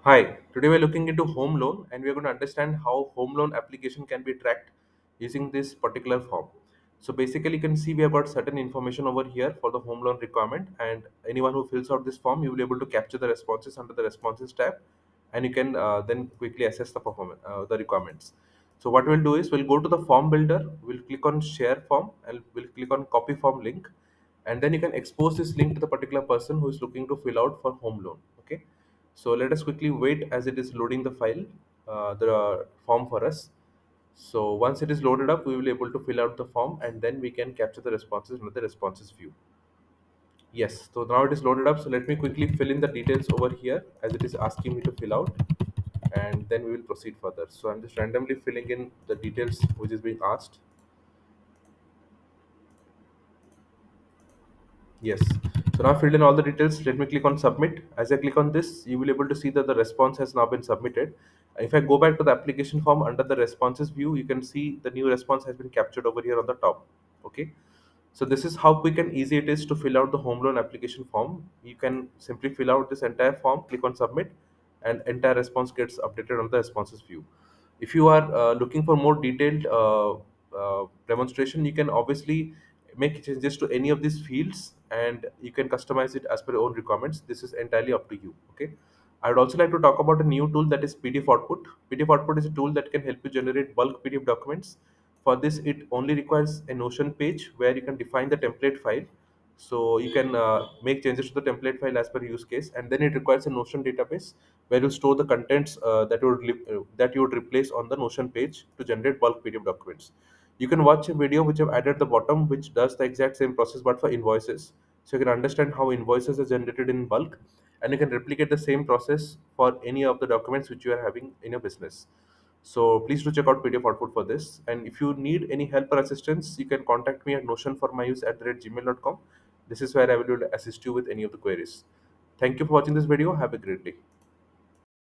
Hi, today we're looking into home loan and we're going to understand how home loan application can be tracked using this particular form. So basically you can see we have got certain information over here for the home loan requirement, and anyone who fills out this form you will be able to capture the responses under the responses tab, and you can then quickly assess the performance, the requirements. So what we'll do is we'll go to the form builder, we'll click on share form and we'll click on copy form link, and then you can expose this link to the particular person who is looking to fill out for home loan. Okay, so let us quickly wait as it is loading the file, the form for us. So once it is loaded up, we will be able to fill out the form and then we can capture the responses in the responses view. Yes, so now it is loaded up. So let me quickly fill in the details over here as it is asking me to fill out, and then we will proceed further. So I'm just randomly filling in the details which is being asked. Yes. So now I've filled in all the details. Let me click on submit. As I click on this, you will be able to see that the response has now been submitted. If I go back to the application form under the responses view, you can see the new response has been captured over here on the top. Okay. So this is how quick and easy it is to fill out the home loan application form. You can simply fill out this entire form, click on submit, and entire response gets updated on the responses view. If you are looking for more detailed demonstration, you can obviously make changes to any of these fields and you can customize it as per your own requirements. This is entirely up to you. Okay. I would also like to talk about a new tool, that is PDF Output. PDF Output is a tool that can help you generate bulk PDF documents. For this, it only requires a Notion page where you can define the template file. So you can make changes to the template file as per use case, and then it requires a Notion database where you store the contents that you would replace on the Notion page to generate bulk PDF documents. You can watch a video which I've added at the bottom, which does the exact same process but for invoices. So you can understand how invoices are generated in bulk, and you can replicate the same process for any of the documents which you are having in your business. So please do check out PDF Output for this. And if you need any help or assistance, you can contact me at notionformyuse@gmail.com. This is where I will be able to assist you with any of the queries. Thank you for watching this video. Have a great day.